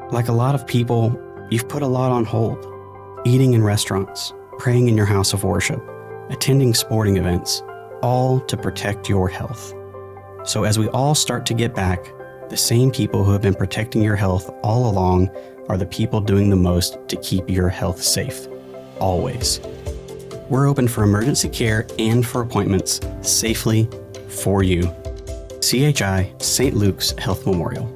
Like a lot of people, you've put a lot on hold. Eating in restaurants, praying in your house of worship, attending sporting events, all to protect your health. So as we all start to get back, the same people who have been protecting your health all along are the people doing the most to keep your health safe. Always. We're open for emergency care and for appointments safely for you. CHI St. Luke's Health Memorial.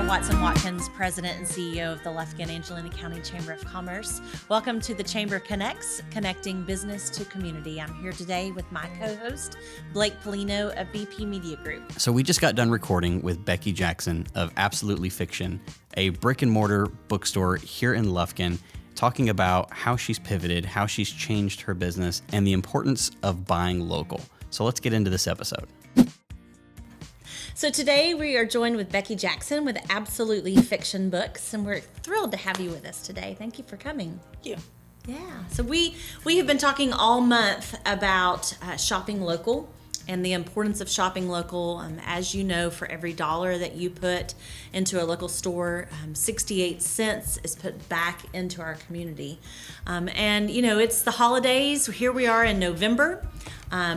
Watson-Watkins, President and CEO of the Lufkin Angelina County Chamber of Commerce. Welcome to the Chamber Connects, connecting business to community. I'm here today with my co-host, Blake Pollino of BP Media Group. So we just got done recording with Becky Jackson of Absolutely Fiction, a brick and mortar bookstore here in Lufkin, talking about how she's pivoted, how she's changed her business, and the importance of buying local. So let's get into this episode. So today we are joined with Becky Jackson with Absolutely Fiction Books, and we're thrilled to have you with us today. Thank you for coming. Thank you. Yeah. So we have been talking all month about shopping local and the importance of shopping local. As you know, for every dollar that you put into a local store, 68 cents is put back into our community. And, you know, it's the holidays. Here we are in November.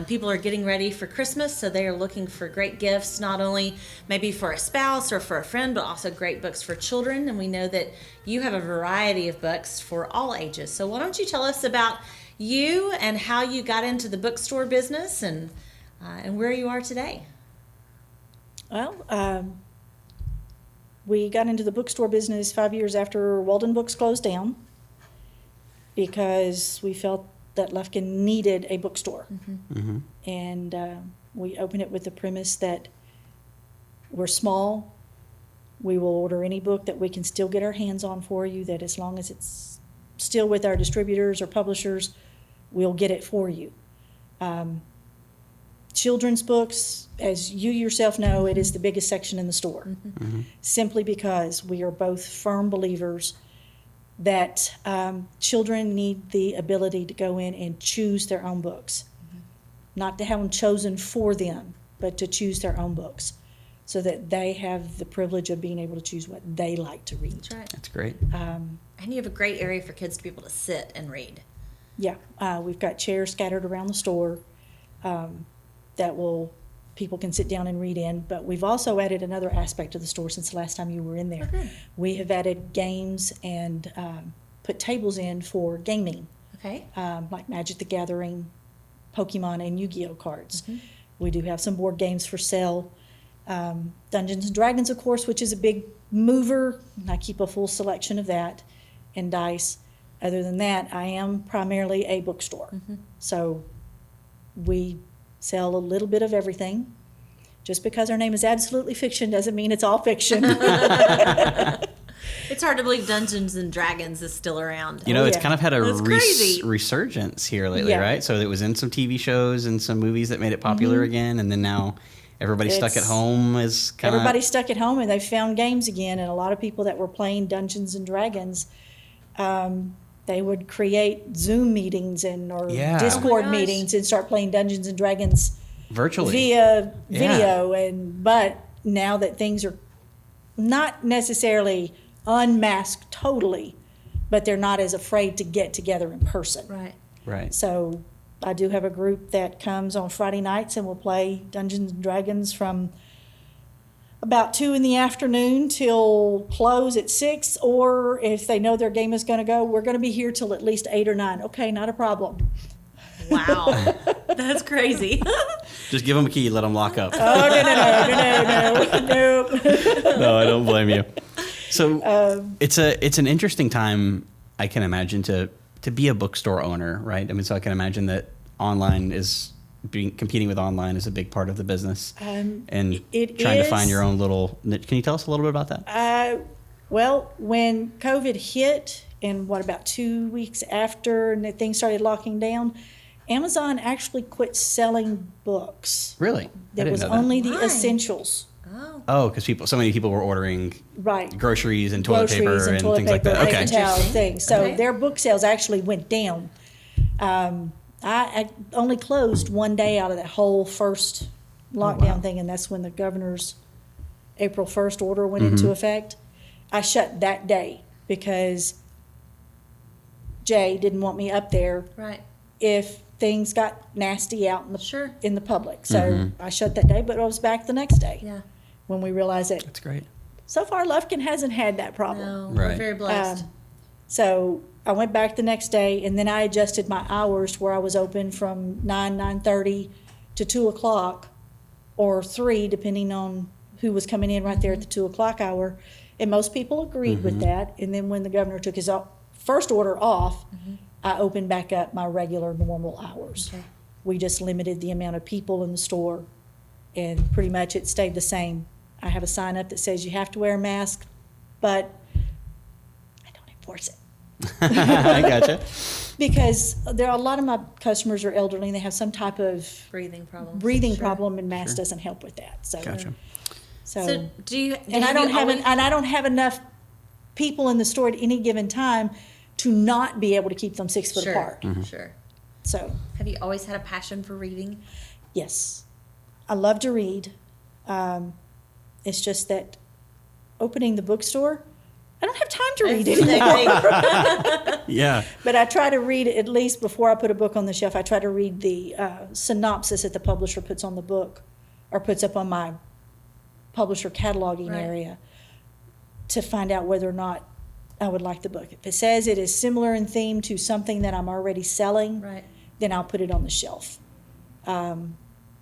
People are getting ready for Christmas, so they are looking for great gifts, not only maybe for a spouse or for a friend, but also great books for children. And we know that you have a variety of books for all ages. So why don't you tell us about you and how you got into the bookstore business and where you are today? Well, we got into the bookstore business 5 years after Walden Books closed down because we felt that Lufkin needed a bookstore. Mm-hmm. Mm-hmm. And we opened it with the premise that we're small, we will order any book that we can still get our hands on for you, that as long as it's still with our distributors or publishers, we'll get it for you. Children's books, as you yourself know, it is the biggest section in the store, mm-hmm. simply because we are both firm believers that children need the ability to go in and choose their own books. Mm-hmm. Not to have them chosen for them, but to choose their own books so that they have the privilege of being able to choose what they like to read. That's right. That's great. And you have a great area for kids to be able to sit and read. Yeah. We've got chairs scattered around the store that people can sit down and read in, but we've also added another aspect of the store since the last time you were in there. Okay. We have added games and put tables in for gaming. Okay. Like Magic the Gathering, Pokemon, and Yu-Gi-Oh cards. Mm-hmm. We do have some board games for sale. Dungeons and Dragons, of course, which is a big mover. I keep a full selection of that, and dice. Other than that, I am primarily a bookstore. Mm-hmm. So we sell a little bit of everything. Just because our name is Absolutely Fiction doesn't mean it's all fiction. It's hard to believe Dungeons and Dragons is still around. You know, it's kind of had a resurgence here lately, right? So it was in some TV shows and some movies that made it popular mm-hmm. again, and then now everybody's stuck at home is kind of... Everybody's stuck at home, and they've found games again, and a lot of people that were playing Dungeons and Dragons, they would create Zoom meetings or Discord meetings and start playing Dungeons and Dragons virtually via video. But now that things are not necessarily unmasked totally, but they're not as afraid to get together in person. Right. So I do have a group that comes on Friday nights and will play Dungeons and Dragons from about 2 in the afternoon till close at 6, or if they know their game is going to go, we're going to be here till at least 8 or 9. Okay, not a problem. Wow, that's crazy. Just give them a key, let them lock up. Oh, no. No, I don't blame you. So it's an interesting time, I can imagine, to be a bookstore owner, right? I mean, so I can imagine that online is... competing with online is a big part of the business, and trying to find your own little niche. Can you tell us a little bit about that? Well, when COVID hit, and about 2 weeks after, and things started locking down, Amazon actually quit selling books. Really? There was only the essentials. Oh, because so many people were ordering groceries and toilet paper and things like that. Okay. Things. So their book sales actually went down. I only closed one day out of that whole first lockdown thing, and that's when the governor's April 1st order went into effect. I shut that day because Jay didn't want me up there Right. if things got nasty out in the Sure. in the public. So I shut that day, but I was back the next day Yeah. when we realized that That's great. so far Lufkin hasn't had that problem. No, Right. we're very blessed. So I went back the next day, and then I adjusted my hours where I was open from 9:30 to 2 o'clock, or 3, depending on who was coming in right there at the 2 o'clock hour. And most people agreed with that. And then when the governor took his first order off, I opened back up my regular normal hours. Okay. We just limited the amount of people in the store, and pretty much it stayed the same. I have a sign up that says you have to wear a mask, but I don't enforce it. I gotcha. Because there are a lot of my customers are elderly and they have some type of Breathing problems. breathing Sure. problem, and mask doesn't help with that. So, Gotcha. So do you? and I don't have enough people in the store at any given time to not be able to keep them 6 foot Sure. apart. Sure. So, Have you always had a passion for reading? yes, I love to read. It's just that opening the bookstore, I don't have time to read anymore. Yeah. But I try to read at least before I put a book on the shelf. I try to read the synopsis that the publisher puts on the book or puts up on my publisher cataloging Right. area to find out whether or not I would like the book. If it says it is similar in theme to something that I'm already selling, Right. then I'll put it on the shelf. I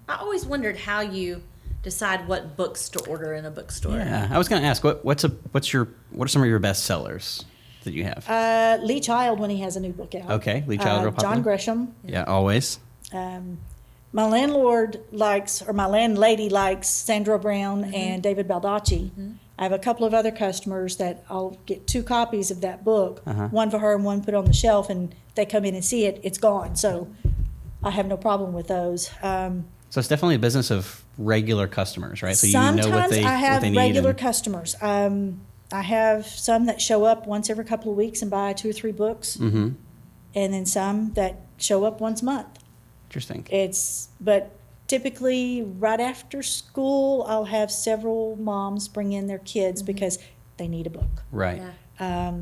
always wondered how you decide what books to order in a bookstore. Yeah. I was going to ask, what are some of your best sellers that you have? Lee Child, when he has a new book out. Okay, Lee Child, real popular. John Gresham. Yeah, always. My landlord likes, or my landlady likes, Sandra Brown and David Baldacci. I have a couple of other customers that I'll get 2 copies of that book, one for her and one put on the shelf, and they come in and see it, it's gone. So I have no problem with those. So it's definitely a business of regular customers, right? So Sometimes you know what they I have what they need. regular and- customers. I have some that show up once every couple of weeks and buy 2 or 3 books, and then some that show up once a month. Interesting. But typically right after school, I'll have several moms bring in their kids because they need a book. Right. Yeah.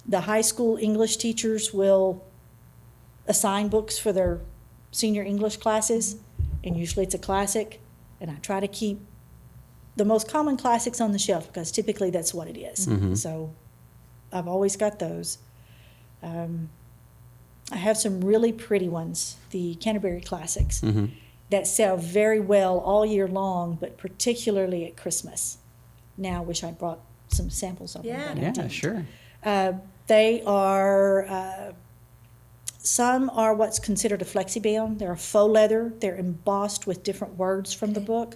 The high school English teachers will assign books for their senior English classes, and usually it's a classic, and I try to keep the most common classics on the shelf because typically that's what it is. So I've always got those. I have some really pretty ones, the Canterbury Classics, that sell very well all year long, but particularly at Christmas. Now I wish I brought some samples of them. Yeah. but I Yeah, didn't. sure. They are, some are what's considered a flexi-bound. They're a faux leather. They're embossed with different words from the book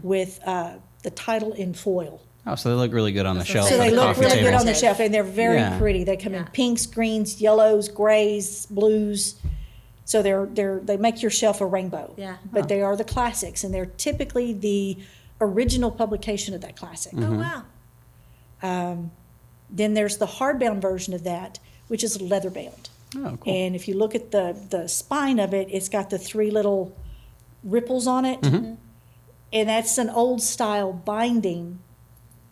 with the title in foil. Oh, so they look really good on the shelf. So at they the look coffee really table. good on the shelf, and they're very Yeah. pretty. They come in Yeah. pinks, greens, yellows, grays, blues. So they make your shelf a rainbow. Yeah. But they are the classics, and they're typically the original publication of that classic. Oh wow. Then there's the hardbound version of that, which is leather bound. Oh, cool. And if you look at the spine of it, it's got the 3 little ripples on it. And that's an old style binding,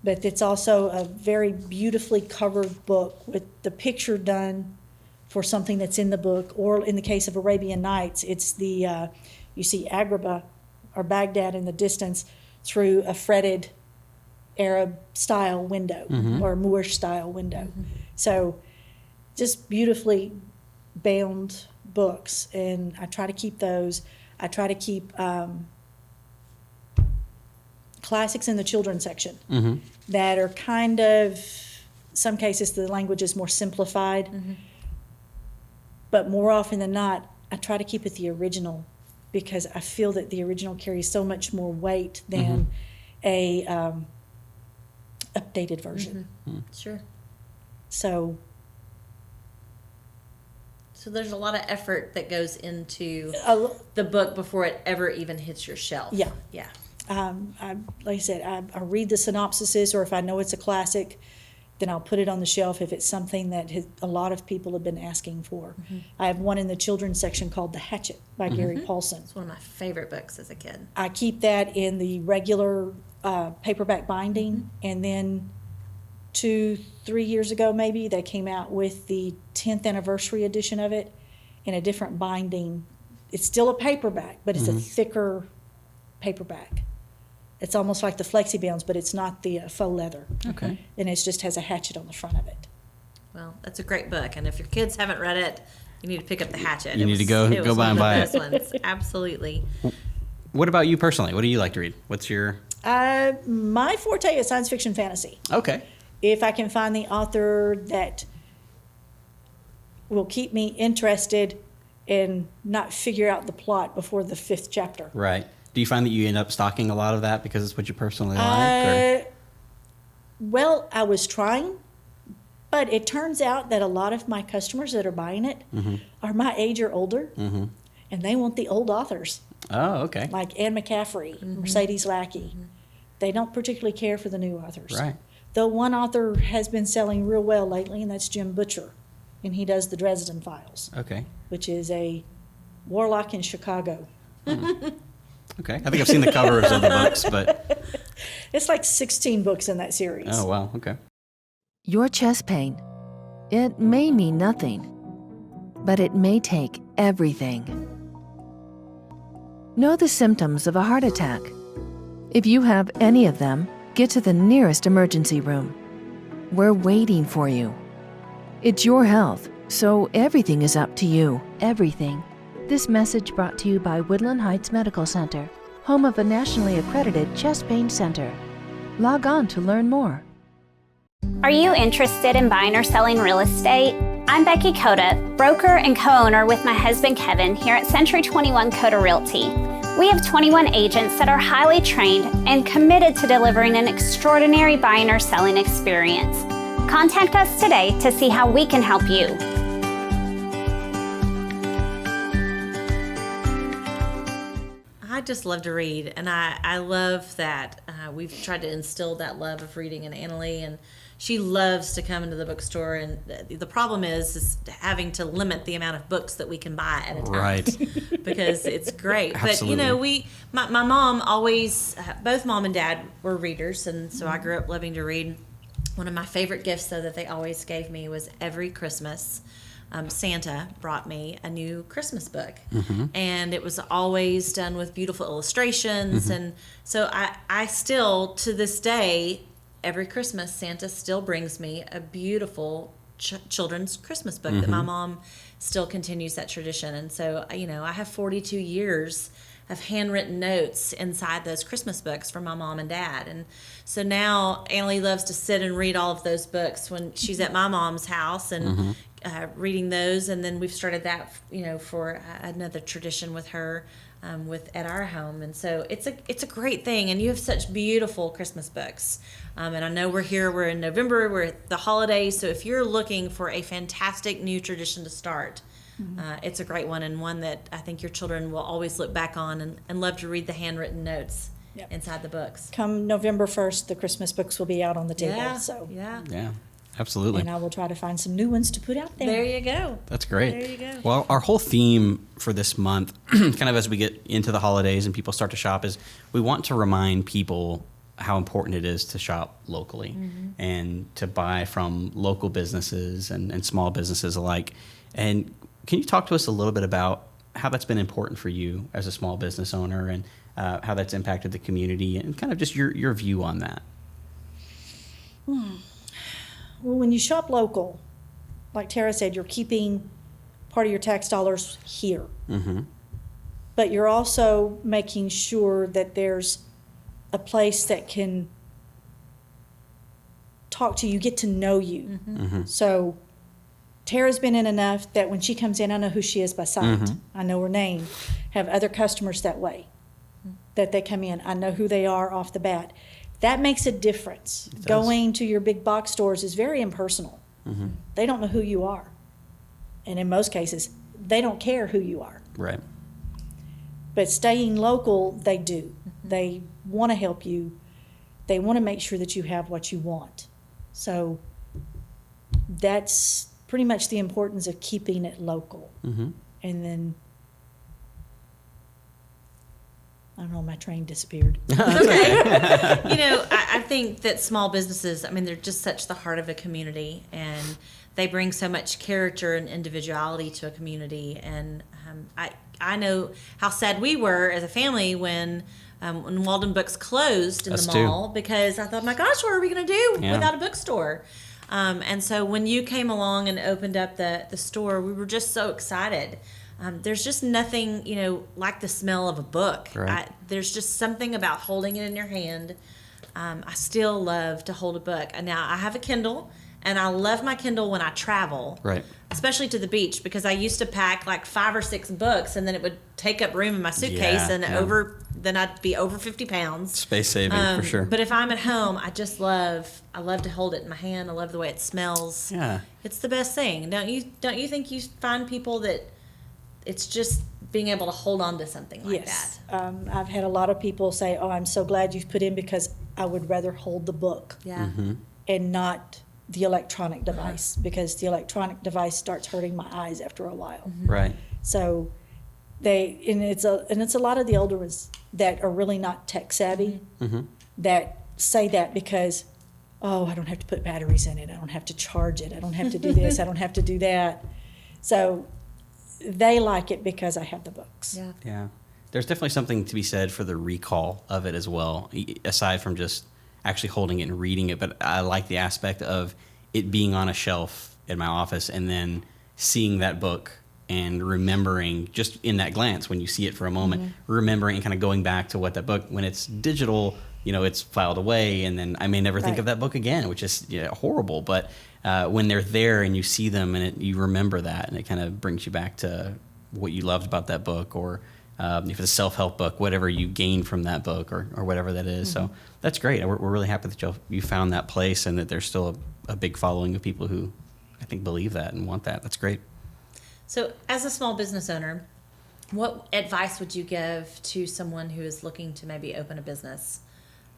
but it's also a very beautifully covered book with the picture done for something that's in the book. Or in the case of Arabian Nights, it's the, you see Agrabah or Baghdad in the distance through a fretted Arab style window or Moorish style window. So just beautifully bound books, and I try to keep those. I try to keep classics in the children's section that are kind of, some cases the language is more simplified, but more often than not, I try to keep it the original because I feel that the original carries so much more weight than a updated version. Sure. So So there's a lot of effort that goes into a, the book before it ever even hits your shelf. Yeah. Yeah. like I said, I read the synopsises, or if I know it's a classic, then I'll put it on the shelf if it's something that a lot of people have been asking for. I have one in the children's section called The Hatchet by Gary Paulson. It's one of my favorite books as a kid. I keep that in the regular paperback binding, and then 2-3 years ago maybe, they came out with the 10th anniversary edition of it in a different binding. It's still a paperback, but it's a thicker paperback. It's almost like the Flexi-Bounds, but it's not the faux leather. Okay. And it just has a hatchet on the front of it. Well, that's a great book, and if your kids haven't read it, you need to pick up The Hatchet. You need to go by and buy it. Ones. Absolutely. What about you personally? What do you like to read? What's your... My forte is science fiction fantasy. Okay. If I can find the author that will keep me interested and not figure out the plot before the 5th chapter. Right. Do you find that you end up stocking a lot of that because it's what you personally like? Or? Well, I was trying, but it turns out that a lot of my customers that are buying it are my age or older, and they want the old authors. Oh, okay. Like Anne McCaffrey, Mercedes Lackey. They don't particularly care for the new authors. Right. Though one author has been selling real well lately, and that's Jim Butcher, and he does the Dresden Files, Okay. which is a warlock in Chicago. Okay. I think I've seen the covers of the books, but... It's like 16 books in that series. Oh, wow. Okay. Your chest pain. It may mean nothing, but it may take everything. Know the symptoms of a heart attack. If you have any of them, get to the nearest emergency room. We're waiting for you. It's your health, so everything is up to you. Everything. This message brought to you by Woodland Heights Medical Center, home of a nationally accredited chest pain center. Log on to learn more. Are you interested in buying or selling real estate? I'm Becky Coda, broker and co-owner with my husband Kevin here at Century 21 Coda Realty. We have 21 agents that are highly trained and committed to delivering an extraordinary buying or selling experience. Contact us today to see how we can help you. I just love to read, and I love that we've tried to instill that love of reading in Annalie, and she loves to come into the bookstore, and the problem is having to limit the amount of books that we can buy at a time. Right. Because it's great. Absolutely. But, my mom always, both mom and dad were readers, and so I grew up loving to read. One of my favorite gifts, though, that they always gave me was every Christmas, Santa brought me a new Christmas book, and it was always done with beautiful illustrations. And so I still, to this day, every Christmas, Santa still brings me a beautiful children's Christmas book that my mom still continues that tradition. And so, I have 42 years of handwritten notes inside those Christmas books from my mom and dad. And so now Annalie loves to sit and read all of those books when she's at my mom's house and reading those. And then we've started that, for another tradition with her at our home. And so it's a great thing. And you have such beautiful Christmas books. And I know we're in November, we're at the holidays. So if you're looking for a fantastic new tradition to start, it's a great one, and one that I think your children will always look back on and love to read the handwritten notes inside the books. Come November 1st, the Christmas books will be out on the table. Yeah, absolutely. And I will try to find some new ones to put out there. There you go. That's great. There you go. Well, our whole theme for this month, kind of as we get into the holidays and people start to shop, is we want to remind people how important it is to shop locally and to buy from local businesses and small businesses alike. And can you talk to us a little bit about how that's been important for you as a small business owner, and how that's impacted the community, and kind of just your view on that? Well, when you shop local, like Tara said, you're keeping part of your tax dollars here. But you're also making sure that there's a place that can talk to you, get to know you. So Tara's been in enough that when she comes in, I know who she is by sight. I know her name. Have other customers that way, that they come in. I know who they are off the bat. That makes a difference. Going to your big box stores is very impersonal. They don't know who you are. And in most cases, they don't care who you are. Right. But staying local, they do. They want to help you. They want to make sure that you have what you want. So that's pretty much the importance of keeping it local. And then, I don't know, my train disappeared. I think that small businesses, they're just such the heart of a community, and they bring so much character and individuality to a community. And I know how sad we were as a family when Walden Books closed in Us the too. mall, because I thought, my gosh, what are we going to do without a bookstore? And so when you came along and opened up the store, we were just so excited. There's just nothing, like the smell of a book. Right. There's just something about holding it in your hand. I still love to hold a book. And now I have a Kindle, and I love my Kindle when I travel. Right. Especially to the beach, because I used to pack like 5 or 6 books, and then it would take up room in my suitcase, then I'd be over 50 pounds. Space saving for sure. But if I'm at home, I love to hold it in my hand. I love the way it smells. Yeah. It's the best thing. Don't you think you find people that it's just being able to hold on to something like Yes. that? I've had a lot of people say, oh, I'm so glad you've put in, because I would rather hold the book Yeah. and not the electronic device, because the electronic device starts hurting my eyes after a while. Right. So it's a lot of the older ones that are really not tech savvy that say that, because, oh, I don't have to put batteries in it, I don't have to charge it, I don't have to do this, I don't have to do that. So they like it because I have the books. Yeah. Yeah. There's definitely something to be said for the recall of it as well, aside from just actually holding it and reading it. But I like the aspect of it being on a shelf in my office and then seeing that book and remembering just in that glance when you see it for a moment, remembering and kind of going back to what that book, when it's digital, it's filed away, and then I may never think of that book again, which is horrible. But when they're there and you see them and you remember that, and it kind of brings you back to what you loved about that book, or if it's a self-help book, whatever you gain from that book, or whatever that is. So that's great. We're really happy that you found that place, and that there's still a big following of people who I think believe that and want that. That's great. So as a small business owner, what advice would you give to someone who is looking to maybe open a business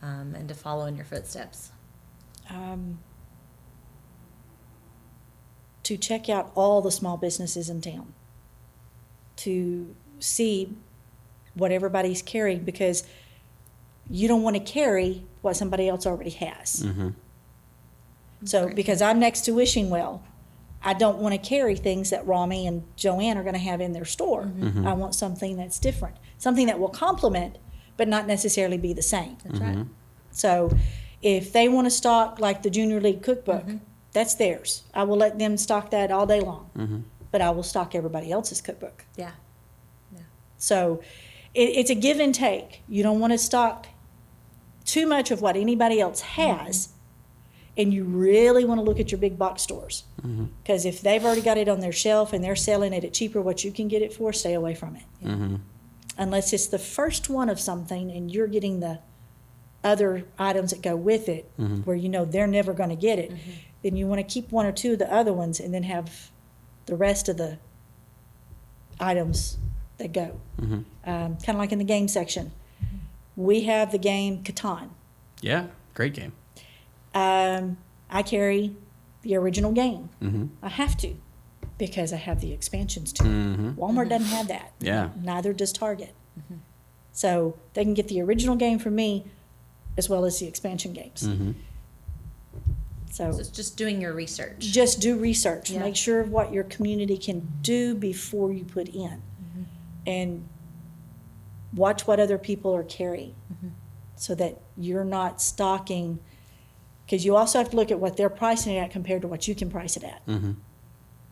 and to follow in your footsteps? To check out all the small businesses in town, to see what everybody's carrying, because you don't want to carry what somebody else already has. So because I'm next to Wishing Well, I don't want to carry things that Rami and Joanne are going to have in their store. I want something that's different, something that will complement, but not necessarily be the same. That's right. So if they want to stock like the Junior League cookbook, that's theirs. I will let them stock that all day long, but I will stock everybody else's cookbook. Yeah. So it's a give and take. You don't want to stock too much of what anybody else has, and you really want to look at your big box stores, because if they've already got it on their shelf and they're selling it at cheaper what you can get it for, stay away from it. Unless it's the first one of something and you're getting the other items that go with it, where they're never going to get it, then you want to keep 1 or 2 of the other ones and then have the rest of the items that go. Kind of like in the game section. We have the game Catan. Yeah, great game. I carry the original game. I have to, because I have the expansions too. Walmart doesn't have that. Yeah. Neither does Target. So they can get the original game from me as well as the expansion games. So So it's just doing your research. just do research. Yeah. Make sure of what your community can do before you put in. And watch what other people are carrying, so that you're not stocking, because you also have to look at what they're pricing it at compared to what you can price it at.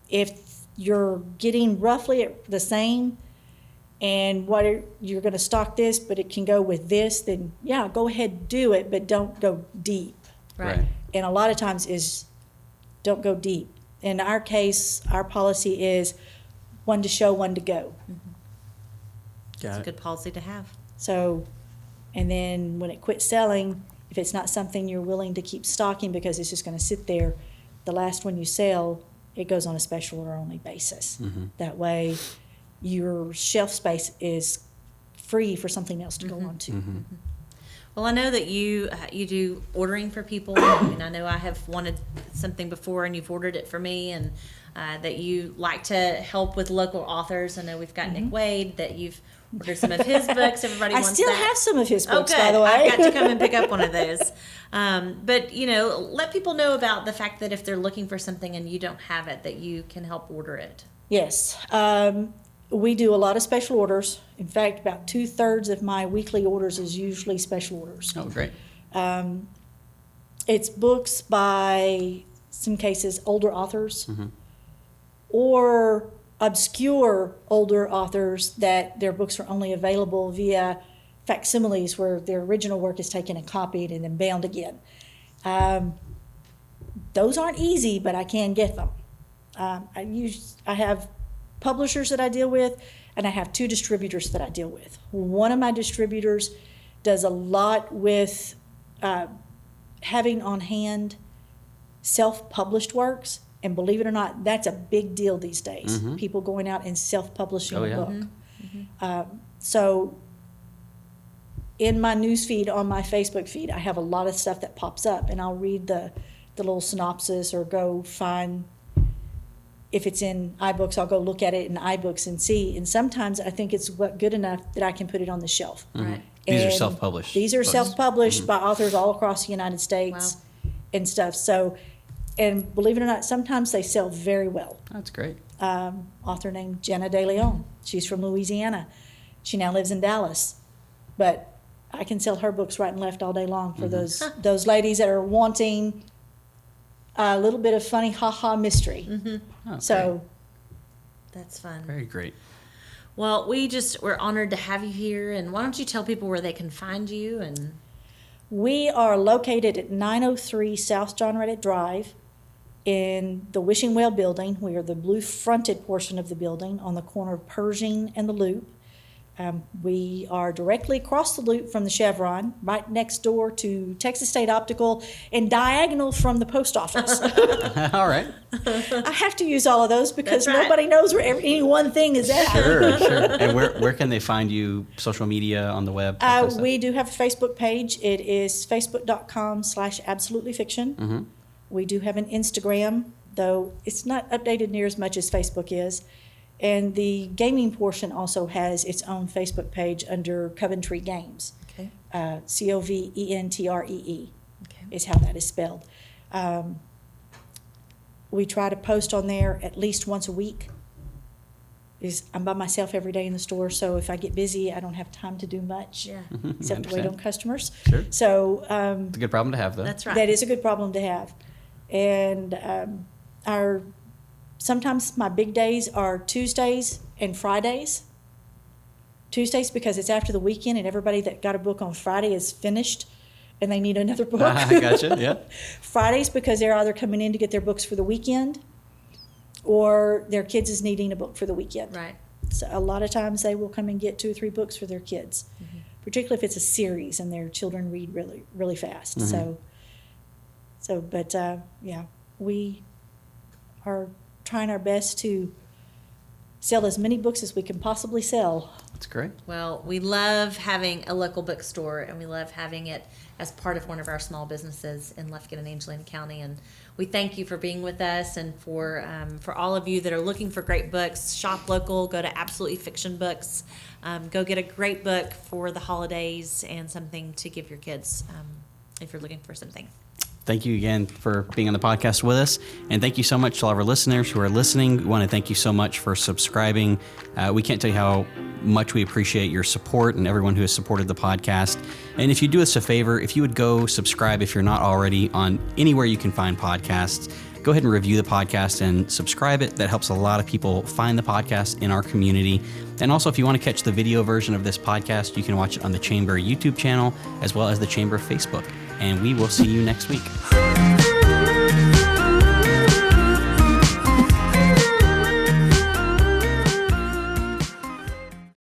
If you're getting roughly at the same, and you're going to stock this, but it can go with this, then yeah, go ahead and do it, but don't go deep. Right. And a lot of times is don't go deep. In our case, our policy is 1 to show, 1 to go. It's a good policy to have. So, and then when it quits selling, if it's not something you're willing to keep stocking because it's just going to sit there, the last one you sell, it goes on a special or only basis. That way, your shelf space is free for something else to go on to. Well, I know that you do ordering for people. I mean, I know I have wanted something before, and you've ordered it for me, and that you like to help with local authors. I know we've got Nick Wade, that you've ordered some of his books. Everybody wants still that. have some of his books, Oh, good. by the way. I've got to come and pick up one of those. But, let people know about the fact that if they're looking for something and you don't have it, that you can help order it. Yes. We do a lot of special orders. In fact, about 2/3 of my weekly orders is usually special orders. Oh, great. It's books by, some cases, older authors or obscure older authors that their books are only available via facsimiles, where their original work is taken and copied and then bound again. Those aren't easy, but I can get them. I have publishers that I deal with, and I have 2 distributors that I deal with. One of my distributors does a lot with having on hand self-published works, and believe it or not, that's a big deal these days. People going out and self-publishing a book. So in my news feed on my Facebook feed, I have a lot of stuff that pops up, and I'll read the little synopsis or go find. If it's in iBooks, I'll go look at it in iBooks and see. And sometimes I think it's good enough that I can put it on the shelf. Right. These are And self-published. These are self-published by authors all across the United States and stuff. So, and believe it or not, sometimes they sell very well. That's great. Author named Jenna De Leon. She's from Louisiana. She now lives in Dallas. But I can sell her books right and left all day long for those ladies that are wanting a little bit of funny ha-ha mystery. Oh, So That's fun. very great. Well, we're honored to have you here, and why don't you tell people where they can find you? And we are located at 903 South John Redditt Drive in the Wishing Well building. We are the blue-fronted portion of the building on the corner of Pershing and the Loop. We are directly across the Loop from the Chevron, right next door to Texas State Optical, and diagonal from the post office. All right. I have to use all of those because That's right. nobody knows where any one thing is at. Sure. And where can they find you? Social media, on the web? that kind of stuff? We do have a Facebook page. It is facebook.com/absolutelyfiction. We do have an Instagram, though it's not updated near as much as Facebook is. And the gaming portion also has its own Facebook page under Coventry Games. okay, Coventree okay, is how that is spelled. We try to post on there at least once a week. I'm by myself every day in the store, so if I get busy, I don't have time to do much. yeah, Except to wait on customers. Sure. So It's a good problem to have, though. that's right. that is a good problem to have. And sometimes my big days are Tuesdays and Fridays. Tuesdays because it's after the weekend and everybody that got a book on Friday is finished and they need another book. I gotcha, yeah. Fridays because they're either coming in to get their books for the weekend or their kids is needing a book for the weekend. Right. So a lot of times they will come and get 2 or 3 books for their kids, particularly if it's a series and their children read really, really fast. But we are trying our best to sell as many books as we can possibly sell. That's great. Well, we love having a local bookstore, and we love having it as part of one of our small businesses in Lufkin and Angelina County. And we thank you for being with us, and for all of you that are looking for great books. Shop local. Go to Absolutely Fiction Books. Go get a great book for the holidays and something to give your kids if you're looking for something. Thank you again for being on the podcast with us. And thank you so much to all of our listeners who are listening. We want to thank you so much for subscribing. We can't tell you how much we appreciate your support and everyone who has supported the podcast. And if you do us a favor, if you would go subscribe, if you're not already, on anywhere you can find podcasts, go ahead and review the podcast and subscribe it. That helps a lot of people find the podcast in our community. And also, if you want to catch the video version of this podcast, you can watch it on the Chamber YouTube channel as well as the Chamber Facebook. And we will see you next week.